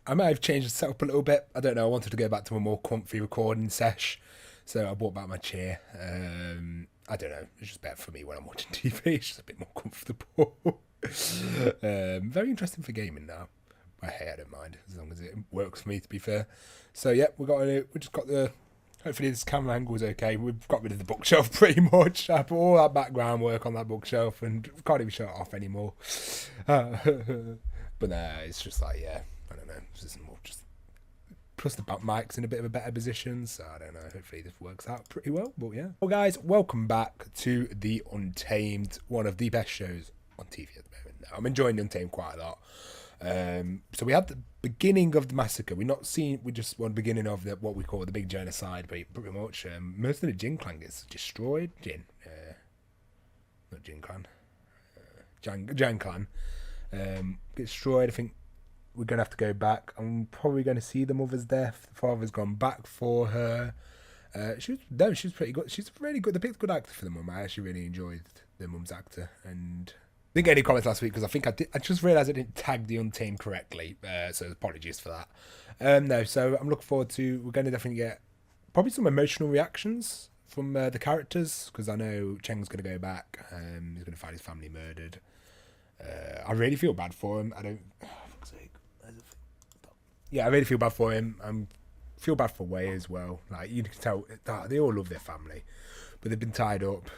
I might have changed the setup a little bit. I don't know. I wanted to go back to a more comfy recording sesh, so I brought back my chair. I don't know. It's just better for me when I'm watching TV. It's just a bit more comfortable. Very interesting for gaming now. But hey, I don't mind as long as it works for me. To be fair, so yeah, we just got the. Hopefully this camera angle is okay. We've got rid of the bookshelf pretty much. I put all that background work on that bookshelf and can't even show it off anymore. But no, it's just like, yeah, I don't know. It's just more just plus the back mic's in a bit of a better position, so I don't know. Hopefully this works out pretty well. But yeah. Well, guys, welcome back to The Untamed, one of the best shows on TV at the moment. Now, I'm enjoying The Untamed quite a lot. So we had the beginning of the massacre. We just want the beginning of what we call the big genocide, but pretty much most of the Jin clan gets destroyed. Not Jin clan, Jiang clan gets destroyed. I think we're gonna have to go back. I'm probably going to see the mother's death. The father's gone back for her. She was pretty good. She's really good. They picked a good actor for the mum. I actually really enjoyed the mum's actor, and didn't get any comments last week because I think I just realised I didn't tag the Untamed correctly, so apologies for that. No, so I'm looking forward to. We're going to definitely get probably some emotional reactions from the characters because I know Cheng's going to go back. He's going to find his family murdered. I really feel bad for him. I don't. Oh, fuck's sake. Yeah, I really feel bad for him. I feel bad for Wei as well. Like you can tell, they all love their family. But they've been tied up.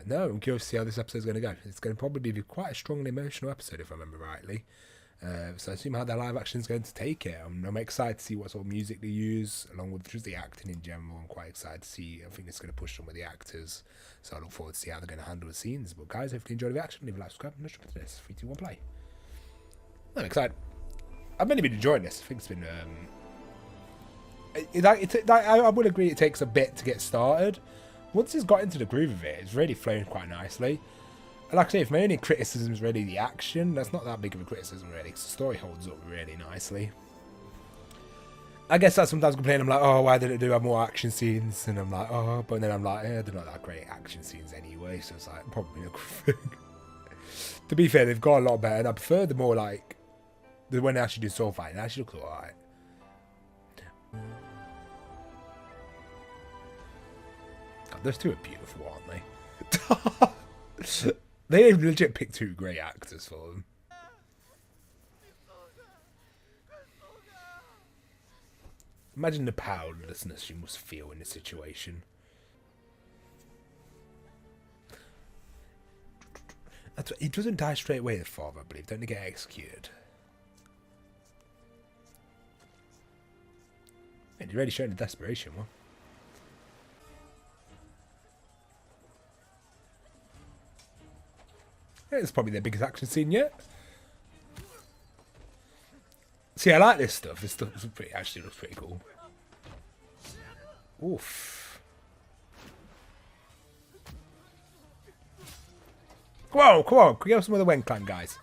No, I'm curious to see how this episode's going to go. It's going to probably be quite a strong and emotional episode, if I remember rightly. So I assume how their live action is going to take it. I'm excited to see what sort of music they use, along with just the acting in general. I'm quite excited to see. I think it's going to push some with the actors. So I look forward to see how they're going to handle the scenes. But guys, hopefully you enjoy the action. Leave a like, subscribe, and let's jump into this. 3, 2, 1, play. I'm excited. I've really been enjoying this. I think it's been... I would agree it takes a bit to get started. Once it's got into the groove of it, it's really flowing quite nicely. And like I say, if my only criticism is really the action, that's not that big of a criticism really, because the story holds up really nicely. I guess I sometimes complain, I'm like, oh, why didn't it have more action scenes? And I'm like, oh, but then I'm like, they're not that great action scenes anyway, so it's like, probably a good thing. To be fair, they've got a lot better, and I prefer the more like, when they actually do sword fighting, it actually looks alright. Those two are beautiful, aren't they? They legit picked two great actors for them. Imagine the powerlessness you must feel in this situation. He doesn't die straight away, the father, I believe. Don't they get executed? And you're really showing the desperation, one. It's probably their biggest action scene yet. See, I like this stuff. This stuff actually looks pretty cool. Oof. Come on, come on. Can we have some of the Wen clan guys?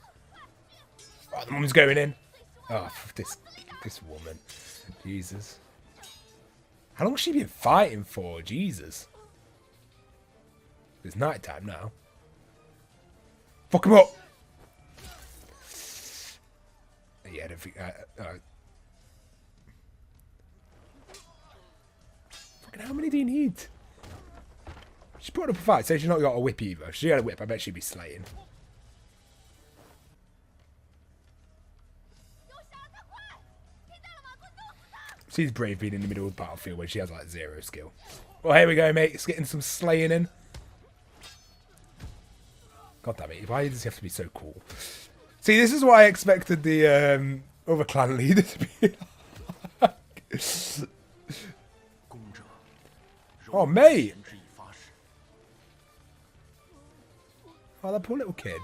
Oh, the mum's going in. Oh, this woman. Jesus. How long has she been fighting for? Jesus. It's night time now. Fuck him up! Yeah, I don't think... Fucking how many do you need? She's putting up a fight. Say she's not got a whip either. If she had a whip, I bet she'd be slaying. She's brave being in the middle of the battlefield when she has like 0 skill. Well, here we go, mate. It's getting some slaying in. God damn it, why does he have to be so cool? See, this is why I expected the other clan leader to be like. Oh, mate! Oh, that poor little kid.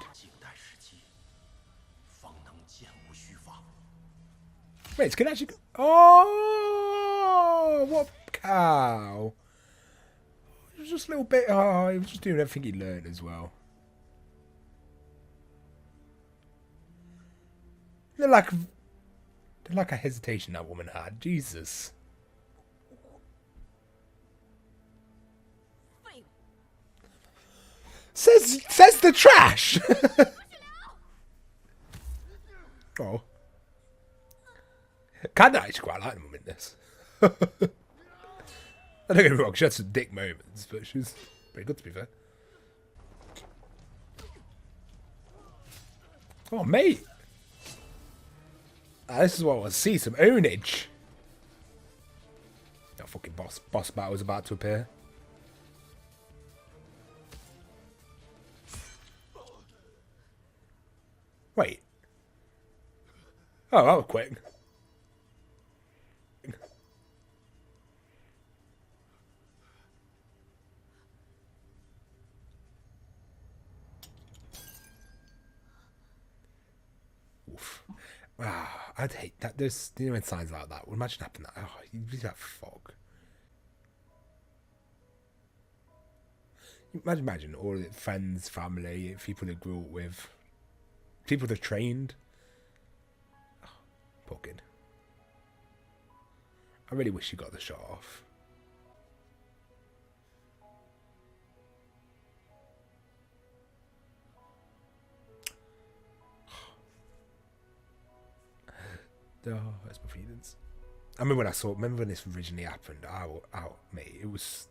Wait, it's gonna actually go. Oh, what a cow! It was just a little bit. Oh, he was just doing everything he learned as well. The lack of hesitation that woman had. Jesus. Says the trash. Oh. Kinda actually quite like the mum in this. I don't get me wrong, she had some dick moments, but she was pretty good to be fair. Oh, mate! This is what I want to see, some ownage. That fucking boss battle is about to appear. Wait. Oh, that was quick. Oof. Ah, I'd hate that. There's signs like that. Well, imagine happening that. Oh, you really that fog. Imagine all the friends, family, people they grew up with, people they've trained. Oh, poor kid. I really wish you got the shot off. Oh, that's my feelings. I remember when this originally happened. Mate, it was.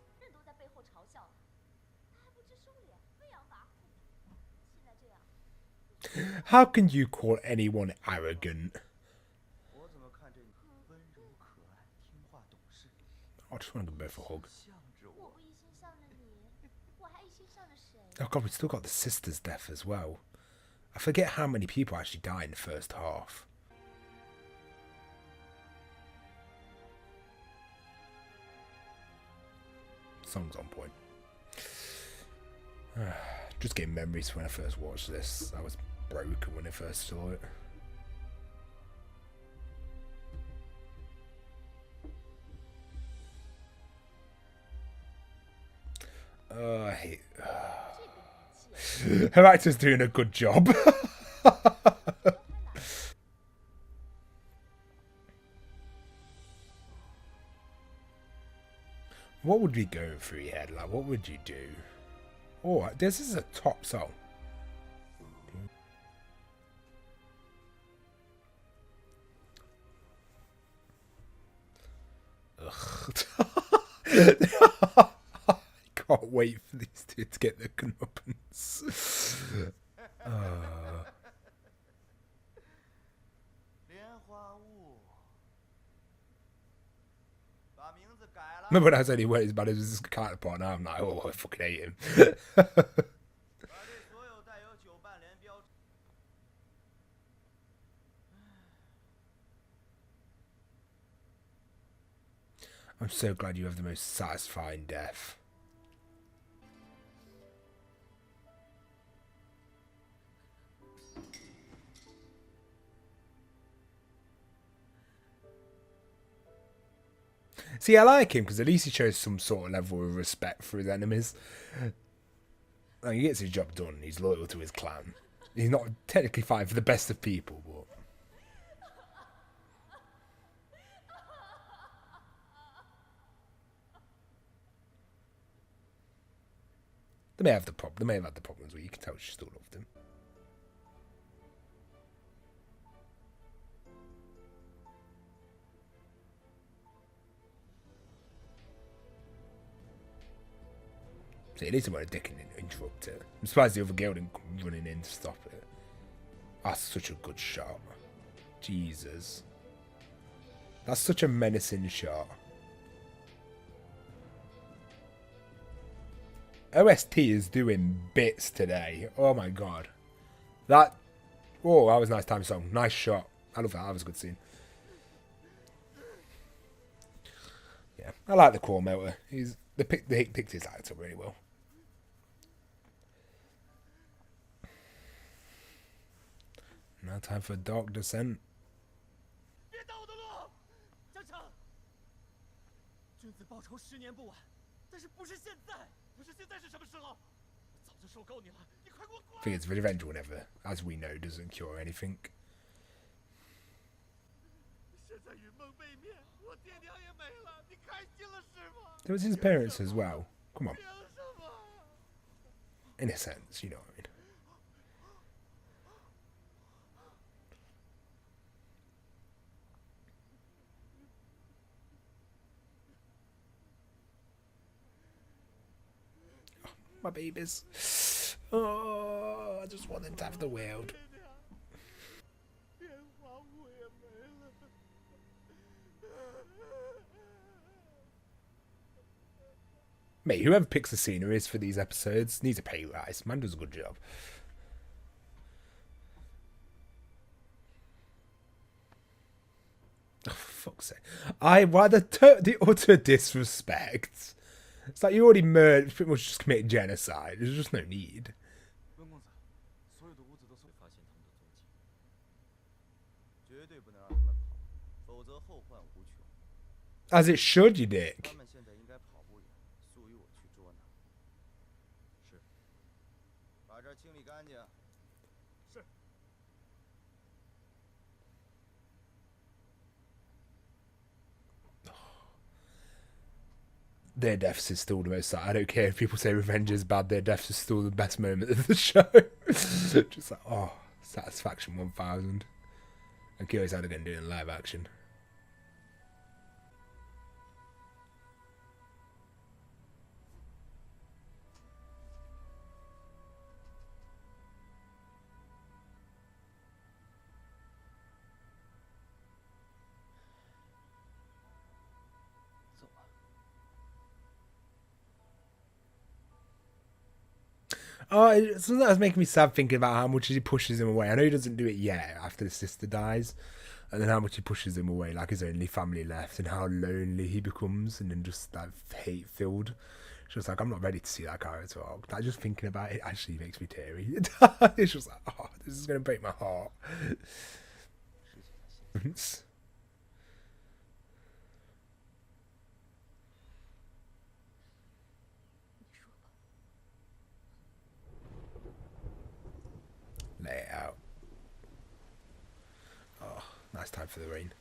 How can you call anyone arrogant? I just want to go for a hug. Oh god, we still got the sister's death as well. I forget how many people actually died in the first half. Song's on point. Just getting memories when I first watched this. I was broken when I first saw it. I hate. Her actor's doing a good job. What would we go through your head? Like, what would you do? Oh, this is a top song. Ugh. I can't wait for these two to get their comeuppance. Remember when I said he went as bad as his counterpart? Now I'm like, oh, I fucking hate him. I'm so glad you have the most satisfying death. See, I like him because at least he shows some sort of level of respect for his enemies. Like, he gets his job done. He's loyal to his clan. He's not technically fighting for the best of people, but they may have the problem. They may have had the problems where you can tell she still loved him. See, at least it won't interrupt it. I'm surprised the other girl didn't come running in to stop it. That's such a good shot. Jesus. That's such a menacing shot. OST is doing bits today. Oh my god. That was a nice time song. Nice shot. I love that. That was a good scene. Yeah, I like the core motor. They picked his actor really well. Now time for Dark Descent. I think it's revenge whenever, as we know, doesn't cure anything. There was his parents as well. Come on. In a sense, you know what I mean. My babies. Oh, I just want them to have the world. Mate, whoever picks the sceneries for these episodes needs a pay rise. Man does a good job. Oh, for fuck's sake. Why the utter disrespect. It's like you already murdered, pretty much just committed genocide. There's just no need. As it should, you dick. Their deaths is still the most. I don't care if people say revenge is bad. Their deaths is still the best moment of the show. Just like, oh, satisfaction 1000. I'm curious how they're going to do it in live action. Oh, sometimes making me sad thinking about how much he pushes him away. I know he doesn't do it yet after the sister dies, and then how much he pushes him away, like his only family left, and how lonely he becomes, and then just like hate filled. Just like I'm not ready to see that character arc. Like, just thinking about it actually makes me teary. It's just like, oh, this is gonna break my heart. Lay it out. Oh, nice time for the rain.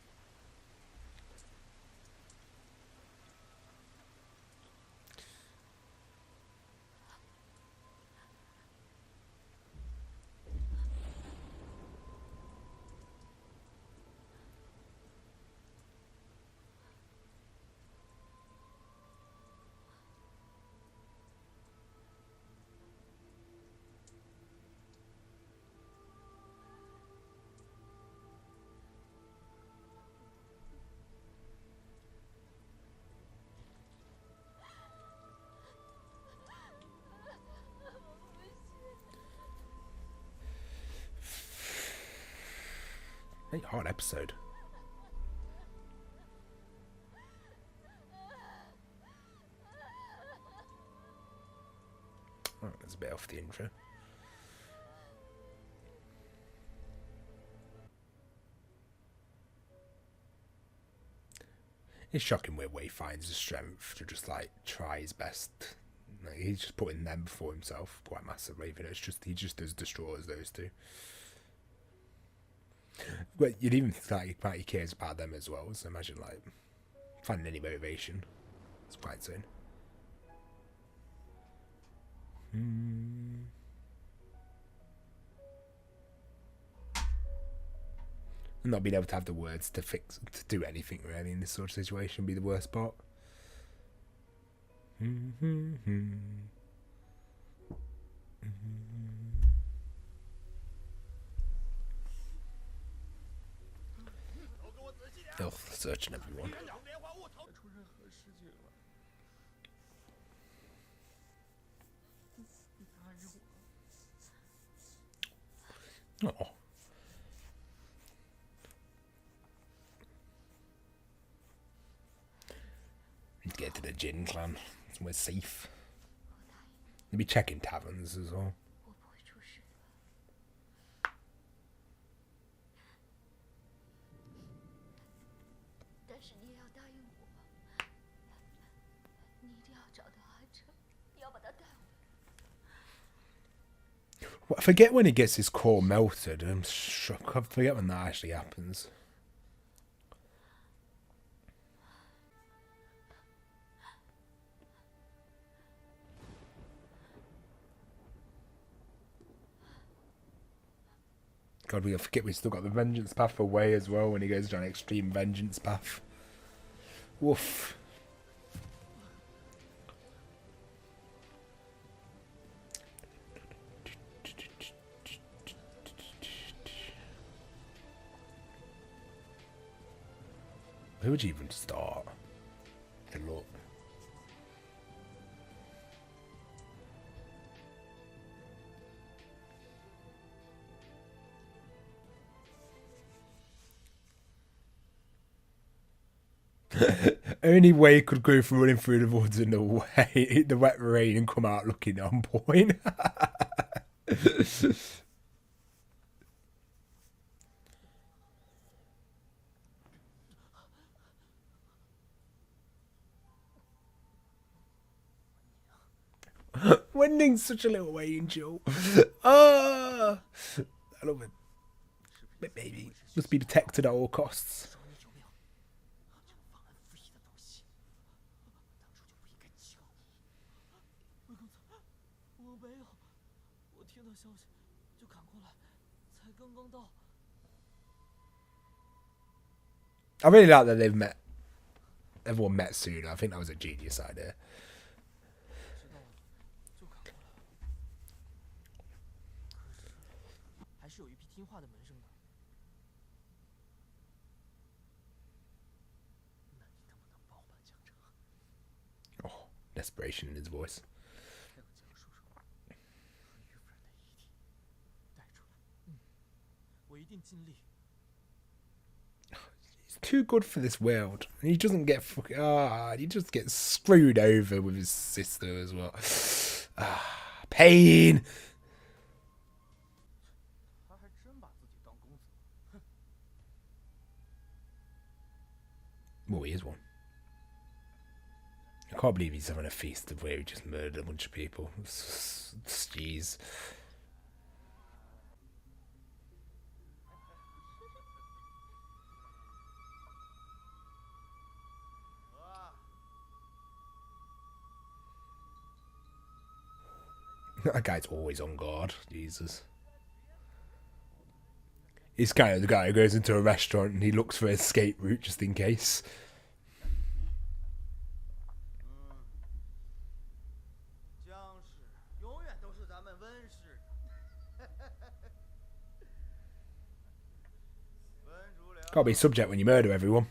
Hard episode. Oh, that's a bit off the intro. It's shocking where Wei finds the strength to just like try his best. Like, he's just putting them before himself quite massively. Even it's just he just as destroys those two. But you'd even think like he cares about them as well. So imagine like finding any motivation. It's quite soon. Not being able to have the words to do anything really in this sort of situation would be the worst part. Oh, searching everyone. Oh. Need to get to the Jin clan. We're safe. They'll be checking taverns as well. I forget when he gets his core melted. I'm shocked. I forget when that actually happens. God, we forget we still got the vengeance path for Wei as well when he goes down extreme vengeance path. Woof. Who would you even start to look? Only way could go for running through the woods in the wet rain and come out looking on point. Wending's such a little angel. Ah, I love him. But maybe must be protected at all costs. I really like that everyone met soon. I think that was a genius idea. Oh, desperation in his voice. He's too good for this world. And he doesn't get he just gets screwed over with his sister as well. Pain. Well, he is one. I can't believe he's having a feast of where he just murdered a bunch of people. Jeez. That guy's always on guard. Jesus. He's kind of the guy who goes into a restaurant and he looks for an escape route just in case. Can't be subject when you murder everyone.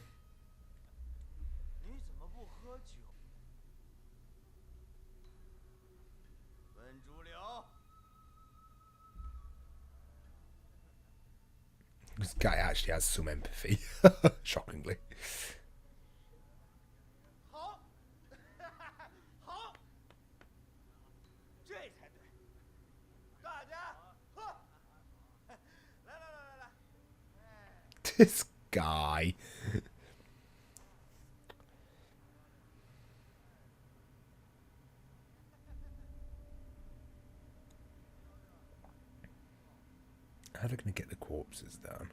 This guy actually has some empathy, shockingly. This guy. How are they going to get the corpses down?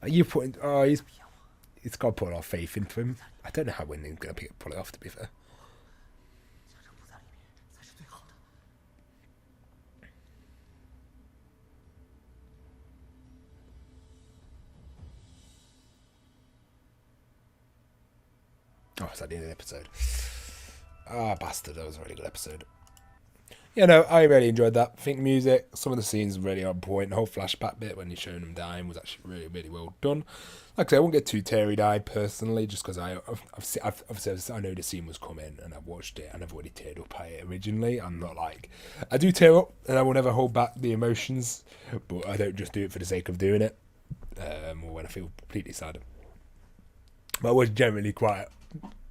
Are you putting... Oh, he's got to put our faith into him. I don't know how Wending's going to pull it off, to be fair. Oh, it's at the end of the episode. Ah, bastard. That was a really good episode. Yeah, no, I really enjoyed that. I think music, some of the scenes were really on point. The whole flashback bit when you're showing them dying was actually really, really well done. Like I said, I won't get too teary-eyed personally, just because I know the scene was coming and I've watched it and I've already teared up at it originally. I'm not like... I do tear up and I will never hold back the emotions, but I don't just do it for the sake of doing it, or when I feel completely sad. But I was generally quite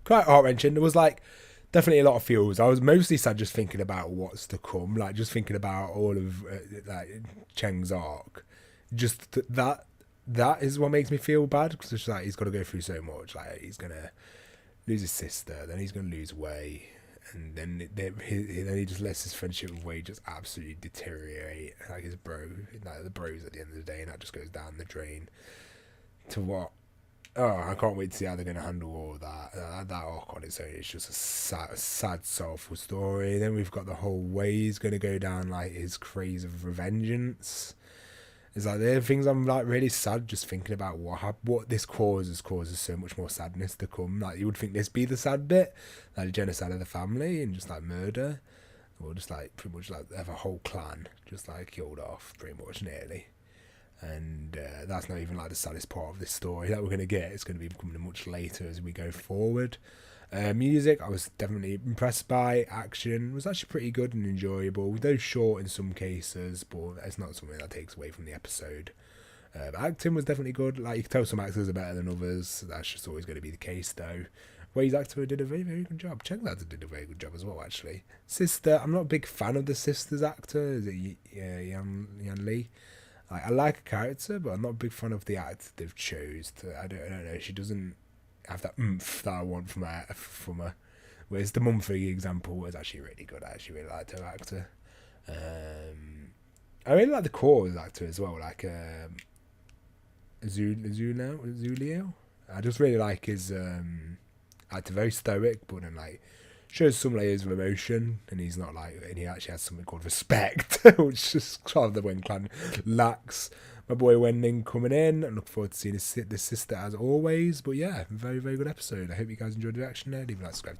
heart-wrenching. There was like definitely a lot of feels. I was mostly sad just thinking about what's to come, like just thinking about all of like Cheng's arc. Just that is what makes me feel bad, because it's like he's got to go through so much. Like he's gonna lose his sister, then he's gonna lose Wei, and then he just lets his friendship with Wei just absolutely deteriorate. Like his bro, like the bros at the end of the day, and that just goes down the drain. To what? Oh, I can't wait to see how they're going to handle all of that. That arc on its own is just a sad, soulful story. Then we've got the whole Wei's going to go down like his craze of revengeance. It's like there are things I'm like really sad just thinking about what this causes so much more sadness to come. Like you would think this be the sad bit, like the genocide of the family and just like murder. or just like pretty much like have a whole clan just like killed off pretty much nearly. And that's not even like the saddest part of this story that we're going to get. It's going to be becoming much later as we go forward. Music, I was definitely impressed by. Action was actually pretty good and enjoyable, though short in some cases, but it's not something that takes away from the episode. Acting was definitely good. Like, you can tell some actors are better than others. That's just always going to be the case, though. Wei's actor did a very, very good job. Chenglad's did a very good job as well, actually. Sister, I'm not a big fan of the sister's actor. Is it Yan Li? I like a character, but I'm not a big fan of the actor they've chose. I don't know. She doesn't have that oomph that I want from her. Whereas the mum, for example, was actually really good. I actually really liked her actor. I really like the core actor as well, like Zulio. I just really like his actor, very stoic, but then like shows some layers of emotion, and he's not like, and he actually has something called respect, which is sort of the Wen clan lacks. My boy Wen coming in, and look forward to seeing his sister as always. But yeah, very, very good episode. I hope you guys enjoyed the reaction there. Leave a like, subscribe.